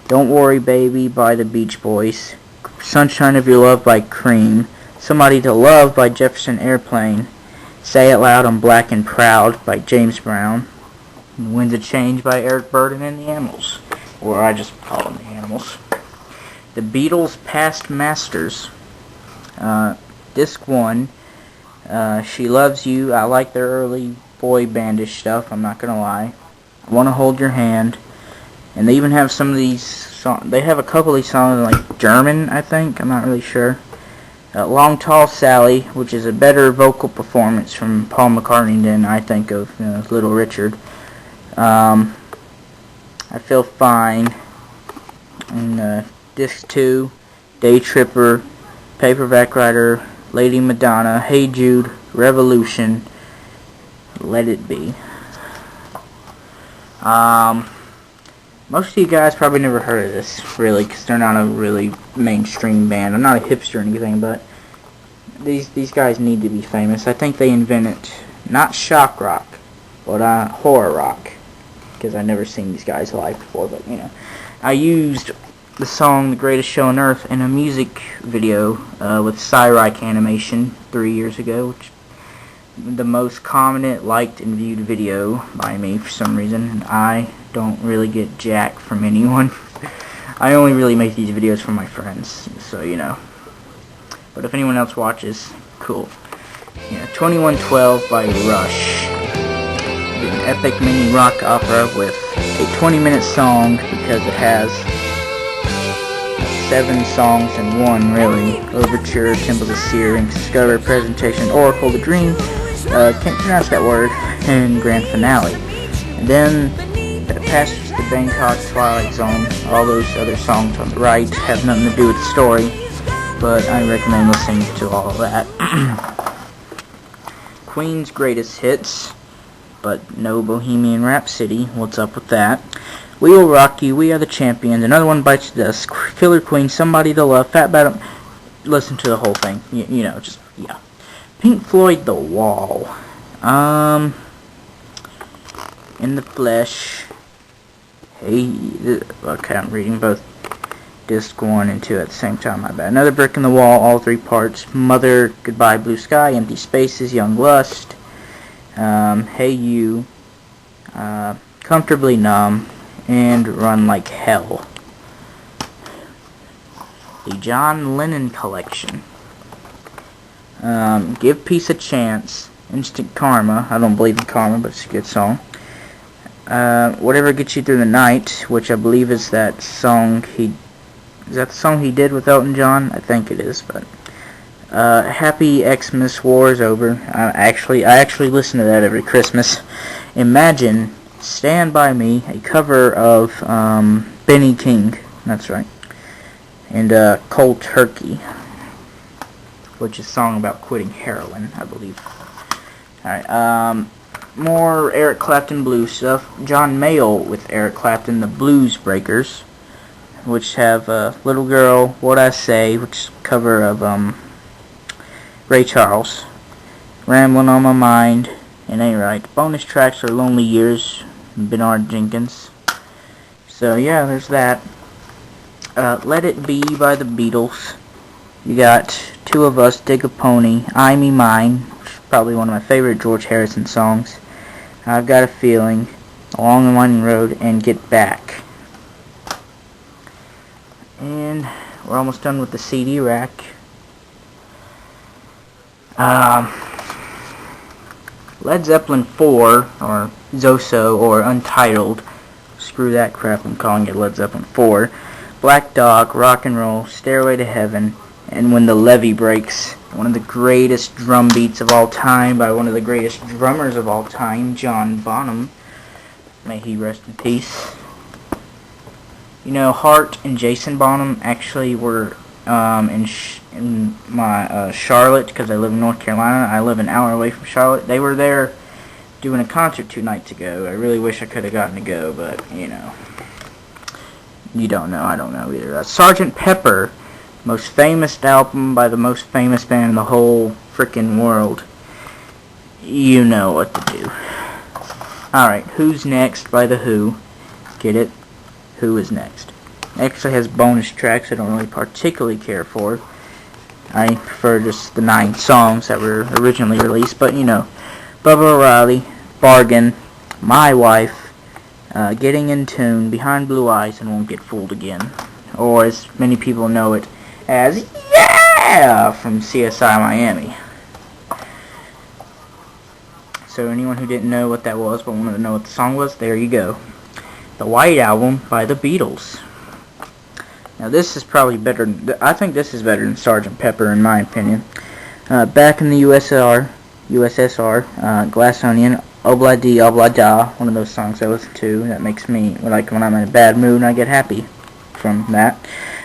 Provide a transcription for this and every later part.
Don't Worry Baby by the Beach Boys, Sunshine of Your Love by Cream, Somebody to Love by Jefferson Airplane, Say It Loud, I'm Black and Proud by James Brown, Winds of Change by Eric Burdon and the Animals, or I just call them the Animals. The Beatles' Past Masters, Disc 1, She Loves You. I like their early boy bandish stuff, I'm not gonna lie. I Wanna Hold Your Hand. And they even have some of these songs. They have a couple of these songs in like German, I think. I'm not really sure. Long Tall Sally, which is a better vocal performance from Paul McCartney than I think of Little Richard. I Feel Fine. And Disc 2, Day Tripper, Paperback Writer, Lady Madonna, Hey Jude, Revolution, Let It Be. Most of you guys probably never heard of this, really, because they're not a really mainstream band. I'm not a hipster or anything, but these guys need to be famous. I think they invented, not shock rock, but horror rock, because I've never seen these guys live before, but, I used the song The Greatest Show on Earth in a music video with Cyric Animation 3 years ago, which the most commented, liked, and viewed video by me for some reason, and I don't really get jack from anyone. I only really make these videos for my friends, so But if anyone else watches, cool. 2112 by Rush. An epic mini rock opera with a 20-minute song because it has 7 songs in one, really. Overture, Temple of Seer, Discover, Presentation, Oracle, The Dream, can't pronounce that word, and Grand Finale. And then Passage to Bangkok, Twilight Zone, all those other songs on the right have nothing to do with the story, but I recommend listening to all of that. Queen's Greatest Hits, but no Bohemian Rhapsody. What's up with that? We Will Rock You, We Are the Champions, Another One Bites the Dust, Killer Queen, Somebody to Love, Fat Bottom. Listen to the whole thing. Yeah. Pink Floyd, The Wall. In the Flesh. Hey, okay, I'm reading both Disc 1 and 2 at the same time, my bad. Another Brick in the Wall, all 3 parts. Mother, Goodbye Blue Sky, Empty Spaces, Young Lust, Hey You, Comfortably Numb, and Run Like Hell. The John Lennon Collection. Give Peace a Chance, Instant Karma. I don't believe in karma, but it's a good song. Whatever Gets You Through the Night, which I believe is that song is that the song he did with Elton John? I think it is, but Happy Xmas, War is Over. I actually listen to that every Christmas. Imagine, Stand By Me, a cover of Benny King, that's right, and Cold Turkey, which is a song about quitting heroin, I believe. Alright, more Eric Clapton blues stuff. John Mayall with Eric Clapton, The Blues Breakers, which have Little Girl, What I Say, which is a cover of Ray Charles, Ramblin' on My Mind, and Ain't Right. Bonus tracks are Lonely Years, Bernard Jenkins. So yeah, there's that. Let It Be by the Beatles. You got Two of Us, Dig a Pony, I Me Mine, which is probably one of my favorite George Harrison songs. I've Got a Feeling, Along the Winding Road, and Get Back. And we're almost done with the CD rack. Led Zeppelin 4, or Zoso, or Untitled. Screw that crap, I'm calling it Led Zeppelin 4. Black Dog, Rock and Roll, Stairway to Heaven, and When the Levee Breaks. One of the greatest drum beats of all time by one of the greatest drummers of all time, John Bonham. May he rest in peace. Hart and Jason Bonham actually were in my Charlotte, because I live in North Carolina. I live an hour away from Charlotte. They were there doing a concert 2 nights ago. I really wish I could have gotten to go, but, you don't know. I don't know either. Sgt. Pepper, most famous album by the most famous band in the whole frickin' world. You know what to do. Alright, Who's Next by The Who. Get it? Who is next? It actually has bonus tracks I don't really particularly care for. I prefer just the 9 songs that were originally released, but you know, Bubba O'Reilly, Bargain, My Wife, Getting in Tune, Behind Blue Eyes, and Won't Get Fooled Again. Or as many people know it as Yeah! From CSI Miami. So anyone who didn't know what that was but wanted to know what the song was, there you go. The White Album by the Beatles. Now this is probably better, I think this is better than Sgt. Pepper in my opinion. Back in the USSR, Glass Onion, Obla Di Obla Da, one of those songs I listen to that makes me, like when I'm in a bad mood and I get happy from that.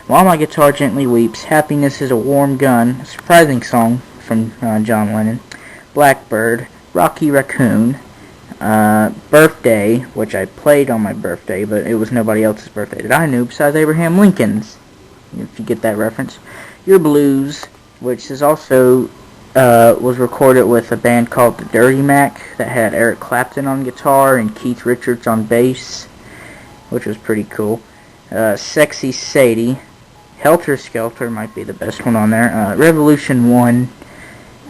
While My Guitar Gently Weeps, Happiness is a Warm Gun, a surprising song from John Lennon. Blackbird, Rocky Raccoon, Birthday, which I played on my birthday, but it was nobody else's birthday that I knew besides Abraham Lincoln's, if you get that reference. Your Blues, which is also was recorded with a band called the Dirty Mac that had Eric Clapton on guitar and Keith Richards on bass, which was pretty cool. Sexy Sadie, Helter Skelter might be the best one on there. Revolution 1.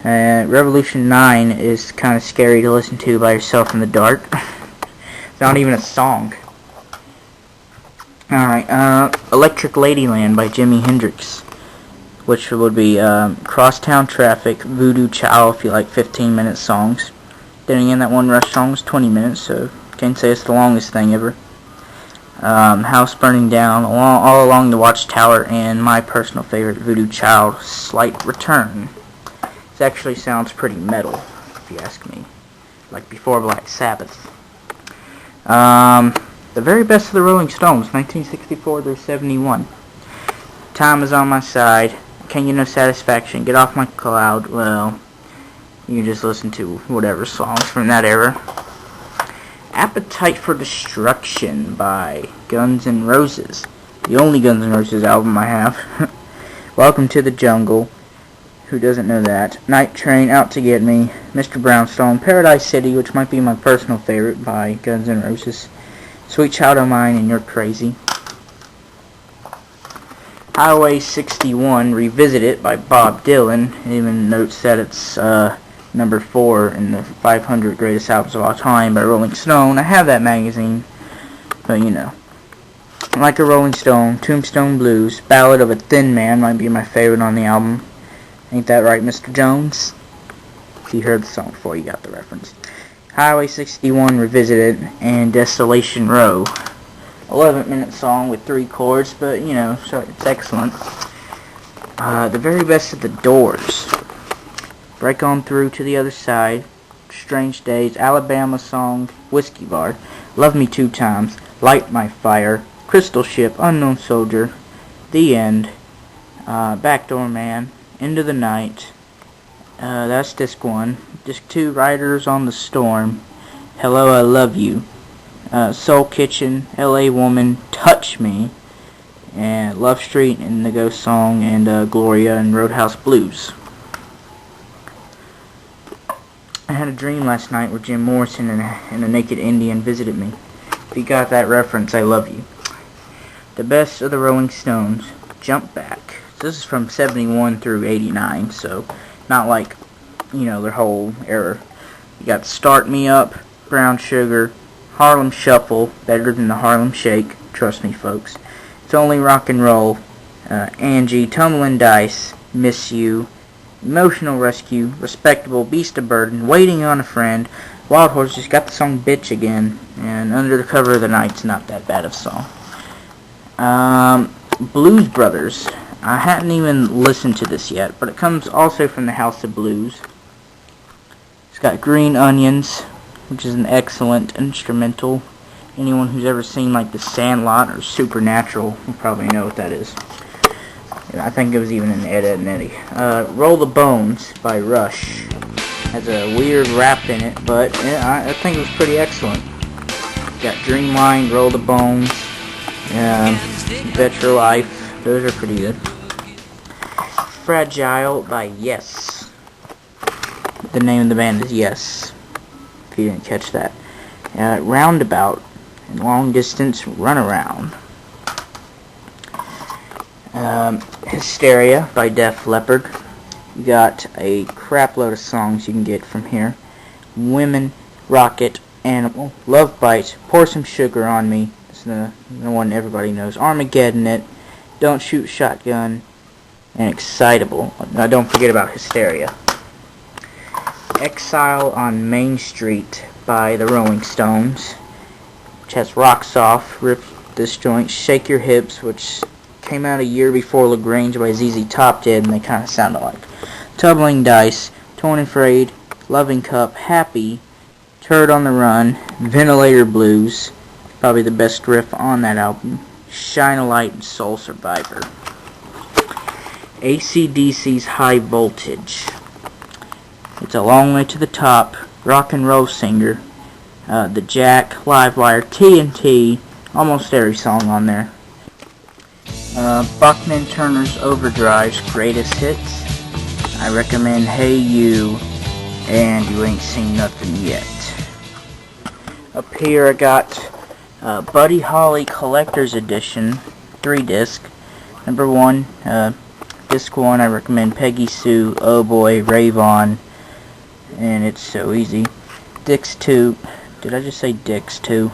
Revolution 9 is kind of scary to listen to by yourself in the dark. It's not even a song. Alright, Electric Ladyland by Jimi Hendrix, which would be Crosstown Traffic, Voodoo Child if you like 15-minute songs. Then again, that one Rush song was 20 minutes, so can't say it's the longest thing ever. House Burning Down, all along the Watchtower, and my personal favorite, Voodoo Child, Slight Return. It actually sounds pretty metal, if you ask me, like before Black Sabbath. The very best of the Rolling Stones, 1964 through 71. Time is on my side. Can you know satisfaction? Get off my cloud. Well, you can just listen to whatever songs from that era. Appetite for Destruction by Guns N' Roses, the only Guns N' Roses album I have. Welcome to the Jungle. Who doesn't know that? Night Train, Out to Get Me, Mr. Brownstone, Paradise City, which might be my personal favorite by Guns N' Roses, Sweet Child O' Mine, and You're Crazy. Highway 61, Revisited by Bob Dylan. It even notes that it's number 4 in the 500 greatest albums of all time by Rolling Stone. I have that magazine, but you know. Like a Rolling Stone, Tombstone Blues, Ballad of a Thin Man might be my favorite on the album. Ain't that right, Mr. Jones? If you heard the song before, you got the reference. Highway 61 Revisited, and Desolation Row. 11-minute song with 3 chords, but, you know, so it's excellent. The very best of the Doors. Break On Through to the Other Side, Strange Days, Alabama Song, Whiskey Bar, Love Me 2 Times, Light My Fire, Crystal Ship, Unknown Soldier, The End, Backdoor Man, Into the Night, that's disc 1. Disc 2, Riders on the Storm, Hello I Love You, Soul Kitchen, LA Woman, Touch Me, and Love Street and the Ghost Song, and Gloria and Roadhouse Blues. I had a dream last night where Jim Morrison and a naked Indian visited me. If you got that reference, I love you. The best of the Rolling Stones, Jump Back. This is from 71 through 89, so not like, you know, their whole era. You got Start Me Up, Brown Sugar, Harlem Shuffle, better than the Harlem Shake, trust me folks. It's Only Rock and Roll, Angie, Tumbling Dice, Miss You, Emotional Rescue, Respectable, Beast of Burden, Waiting on a Friend, Wild Horses, got the song Bitch Again, and Under the Cover of the Night's not that bad of a song. Blues Brothers. I hadn't even listened to this yet, but it comes also from the House of Blues. It's got Green Onions, which is an excellent instrumental. Anyone who's ever seen like The Sandlot or Supernatural will probably know what that is. I think it was even in Ed, Edd n Eddy. Roll the Bones by Rush. Has a weird rap in it, but yeah, I think it was pretty excellent. Got Dreamline, Roll the Bones, Bet Your Life. Those are pretty good. Fragile by Yes. The name of the band is Yes, if you didn't catch that. Roundabout and Long Distance Runaround. Hysteria by Def Leppard. You got a crap load of songs you can get from here. Women, Rocket, Animal, Love Bites, Pour Some Sugar on Me. It's the one everybody knows. Armageddon It, Don't Shoot Shotgun, and Excitable. Now don't forget about Hysteria. Exile on Main Street by the Rolling Stones, which has Rocks Off, Rip This Joint, Shake Your Hips, which came out a year before LaGrange by ZZ Top did, and they kind of sound alike. Tumbling Dice, Torn and Frayed, Loving Cup, Happy, Turd on the Run, Ventilator Blues, probably the best riff on that album, Shine a Light, and Soul Survivor. AC/DC's High Voltage. It's a Long Way to the Top, Rock and Roll Singer, The Jack, Livewire, TNT, almost every song on there. Bachman-Turner's Overdrive's Greatest Hits. I recommend Hey You and You Ain't Seen Nothing Yet. Up here I got Buddy Holly Collector's Edition, 3-disc. Number 1, disc 1, I recommend Peggy Sue, Oh Boy, Rave On, and It's So Easy. Disc 2, did I just say Dix 2?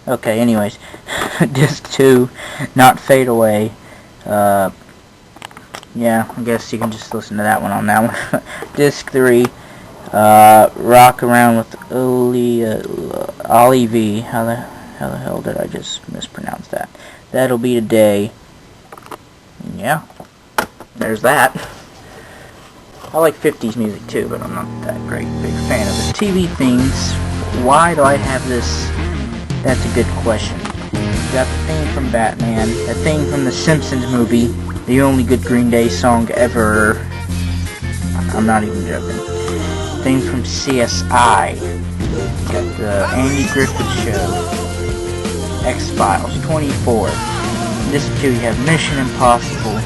Okay, anyways, disc 2, Not Fade Away. Yeah, I guess you can just listen to that one on that one. Disc 3, Rock Around with Ollie V. How the hell did I just mispronounce that? That'll Be Today. Yeah, there's that. I like 50s music too, but I'm not that big fan of it. TV themes. Why do I have this? That's a good question. You got the theme from Batman, the theme from the Simpsons movie, the only good Green Day song ever. I'm not even joking. Theme from CSI. Got the Andy Griffith Show. X-Files 24. This too, you have Mission Impossible.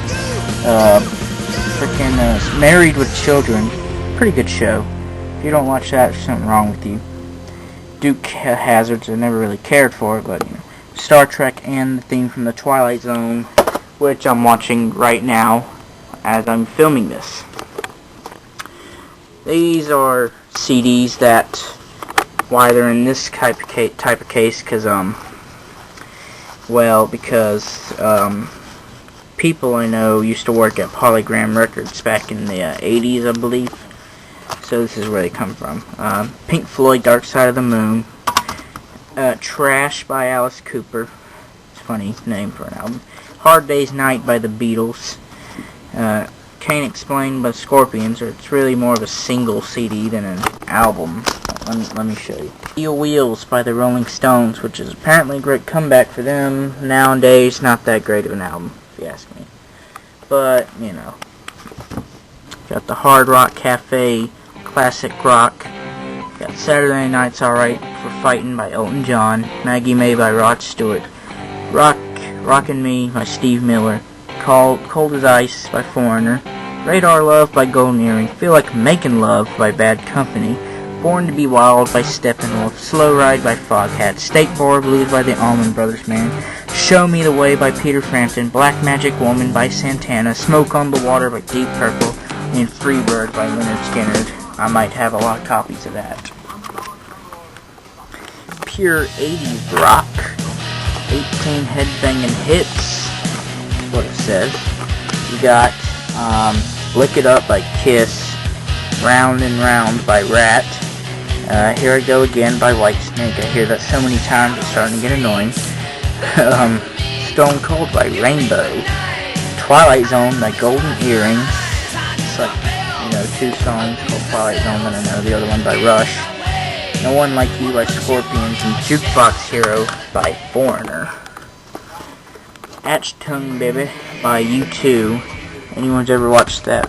Freaking Married with Children. Pretty good show. If you don't watch that, there's something wrong with you. Duke Hazards, I never really cared for, but you know, Star Trek and the theme from the Twilight Zone, which I'm watching right now as I'm filming this. These are CDs that, why they're in this type of case, because people I know used to work at Polygram Records back in the 80s, I believe. So this is where they come from. Pink Floyd, Dark Side of the Moon. Trash by Alice Cooper. It's a funny name for an album. Hard Day's Night by the Beatles. Can't Explain by the Scorpions. Or it's really more of a single CD than an album. Let me show you. Steel Wheels by the Rolling Stones, which is apparently a great comeback for them. Nowadays, not that great of an album, if you ask me. But, you know. Got the Hard Rock Cafe, Classic Rock. Got Saturday Night's Alright for Fighting by Elton John. Maggie May by Rod Stewart. Rockin' Me by Steve Miller. Cold as Ice by Foreigner. Radar Love by Golden Earring. Feel Like Making Love by Bad Company. Born to Be Wild by Steppenwolf. Slow Ride by Foghat. State Bar Blues by the Allman Brothers Band. Show Me the Way by Peter Frampton. Black Magic Woman by Santana. Smoke on the Water by Deep Purple. And Freebird by Lynyrd Skynyrd. I might have a lot of copies of that. Pure 80s rock. 18 headbanging hits. That's what it says. You got Lick It Up by Kiss. Round and Round by Ratt. Here I Go Again by Whitesnake. I hear that so many times it's starting to get annoying. Stone Cold by Rainbow. Twilight Zone by Golden Earring. It's like, you know, 2 songs called Twilight Zone that I know. The other one by Rush. No One Like You by Scorpions. And Jukebox Hero by Foreigner. Achtung Baby by U2. Anyone's ever watched that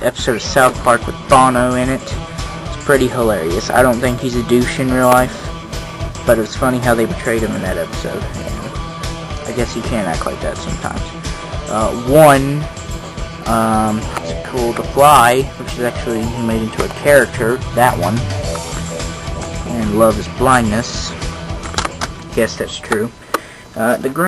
episode of South Park with Bono in it? It's pretty hilarious. I don't think he's a douche in real life, but it's funny how they portrayed him in that episode. And I guess you can act like that sometimes. It's Cool to Fly, which is actually made into a character, that one. And Love is Blindness. Guess that's true. The